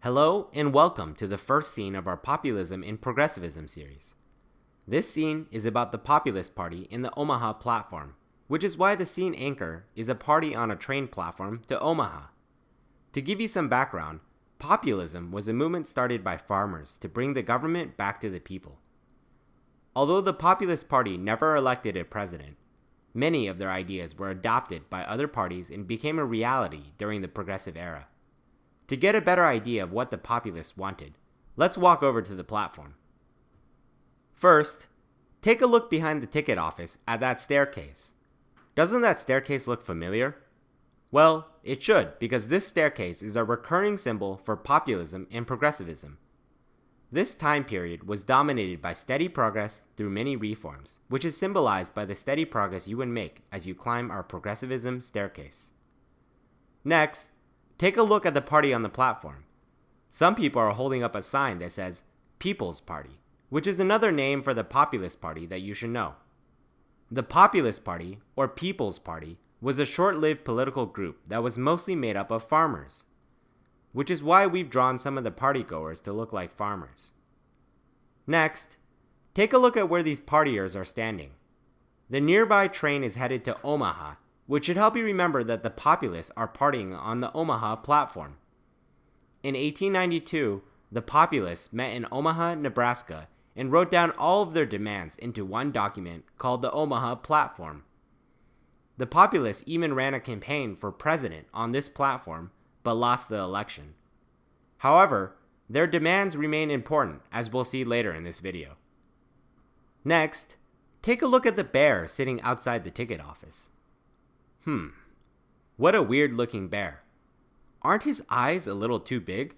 Hello and welcome to the first scene of our Populism in Progressivism series. This scene is about the Populist Party in the Omaha Platform, which is why the scene anchor is a party on a train platform to Omaha. To give you some background, populism was a movement started by farmers to bring the government back to the people. Although the Populist Party never elected a president, many of their ideas were adopted by other parties and became a reality during the Progressive era. To get a better idea of what the populists wanted, let's walk over to the platform. First, take a look behind the ticket office at that staircase. Doesn't that staircase look familiar? Well, it should, because this staircase is a recurring symbol for populism and progressivism. This time period was dominated by steady progress through many reforms, which is symbolized by the steady progress you would make as you climb our progressivism staircase. Next, take a look at the party on the platform. Some people are holding up a sign that says People's Party, which is another name for the Populist Party that you should know. The Populist Party, or People's Party, was a short-lived political group that was mostly made up of farmers, which is why we've drawn some of the partygoers to look like farmers. Next, take a look at where these partiers are standing. The nearby train is headed to Omaha, which should help you remember that the populists are partying on the Omaha Platform. In 1892, the populists met in Omaha, Nebraska, and wrote down all of their demands into one document called the Omaha Platform. The populists even ran a campaign for president on this platform, but lost the election. However, their demands remain important, as we'll see later in this video. Next, take a look at the bear sitting outside the ticket office. What a weird looking bear. Aren't his eyes a little too big?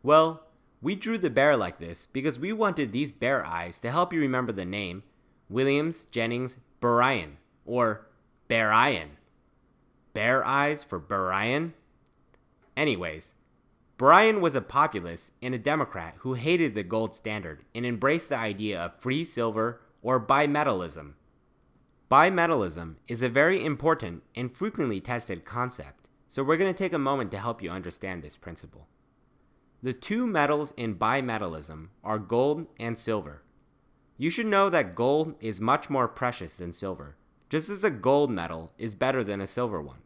Well, we drew the bear like this because we wanted these bear eyes to help you remember the name Williams Jennings Bryan, or Bryan. Bear eyes for Bryan? Anyways, Bryan was a populist and a Democrat who hated the gold standard and embraced the idea of free silver or bimetallism. Bimetallism is a very important and frequently tested concept, so we're going to take a moment to help you understand this principle. The two metals in bimetallism are gold and silver. You should know that gold is much more precious than silver, just as a gold metal is better than a silver one.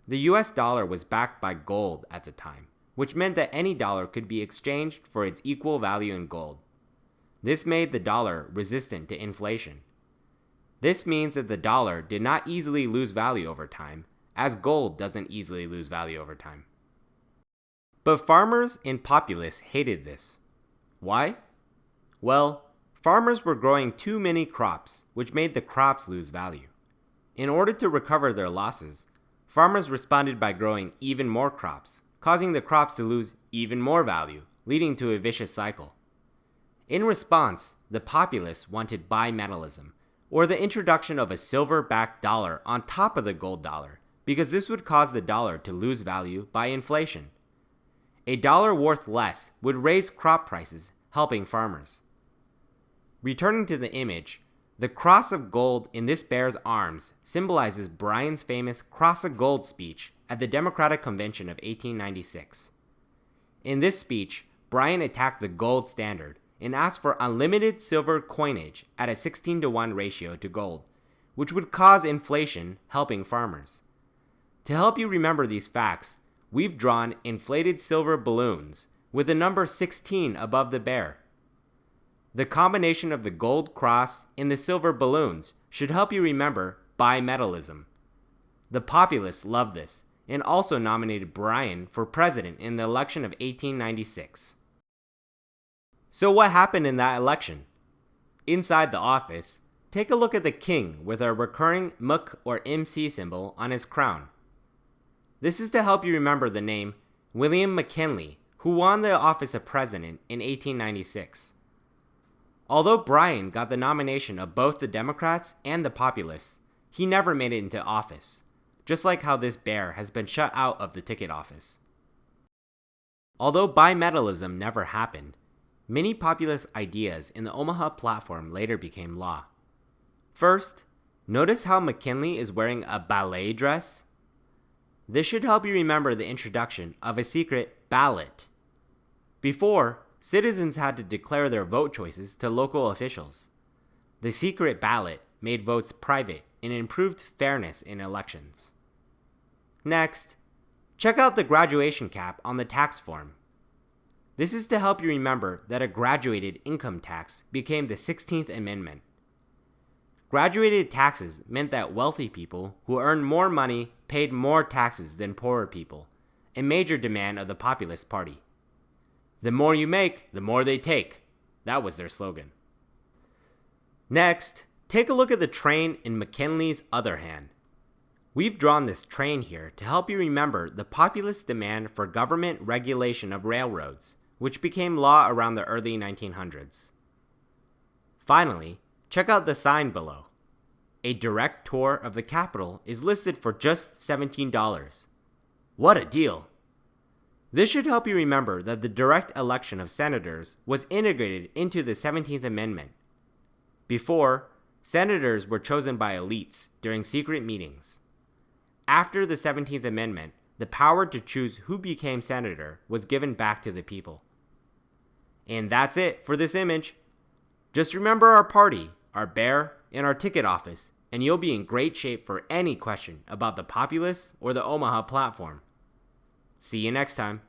The US dollar was backed by gold at the time, which meant that any dollar could be exchanged for its equal value in gold. This made the dollar resistant to inflation. This means that the dollar did not easily lose value over time, as gold doesn't easily lose value over time. But farmers and populists hated this. Why? Well, farmers were growing too many crops, which made the crops lose value. In order to recover their losses, farmers responded by growing even more crops, causing the crops to lose even more value, leading to a vicious cycle. In response, the populists wanted bimetallism, or the introduction of a silver-backed dollar on top of the gold dollar, because this would cause the dollar to lose value by inflation. A dollar worth less would raise crop prices, helping farmers. Returning to the image, the cross of gold in this bear's arms symbolizes Bryan's famous Cross of Gold speech at the Democratic Convention of 1896. In this speech, Bryan attacked the gold standard and asked for unlimited silver coinage at a 16-to-1 ratio to gold, which would cause inflation, helping farmers. To help you remember these facts, we've drawn inflated silver balloons with the number 16 above the bear. The combination of the gold cross and the silver balloons should help you remember bimetallism. The populists loved this and also nominated Bryan for president in the election of 1896. So what happened in that election? Inside the office, take a look at the king with a recurring M or MC symbol on his crown. This is to help you remember the name William McKinley, who won the office of president in 1896. Although Bryan got the nomination of both the Democrats and the populists, he never made it into office, just like how this bear has been shut out of the ticket office. Although bimetallism never happened, many populist ideas in the Omaha Platform later became law. First, notice how McKinley is wearing a ballet dress? This should help you remember the introduction of a secret ballot. Before, citizens had to declare their vote choices to local officials. The secret ballot made votes private and improved fairness in elections. Next, check out the graduation cap on the tax form. This is to help you remember that a graduated income tax became the 16th Amendment. Graduated taxes meant that wealthy people who earned more money paid more taxes than poorer people, a major demand of the Populist Party. The more you make, the more they take. That was their slogan. Next, take a look at the train in McKinley's other hand. We've drawn this train here to help you remember the populist demand for government regulation of railroads, which became law around the early 1900s. Finally, check out the sign below. A direct tour of the Capitol is listed for just $17. What a deal! This should help you remember that the direct election of senators was integrated into the 17th Amendment. Before, senators were chosen by elites during secret meetings. After the 17th Amendment, the power to choose who became senator was given back to the people. And that's it for this image. Just remember our party, our bear, and our ticket office, and you'll be in great shape for any question about the Populists or the Omaha Platform. See you next time.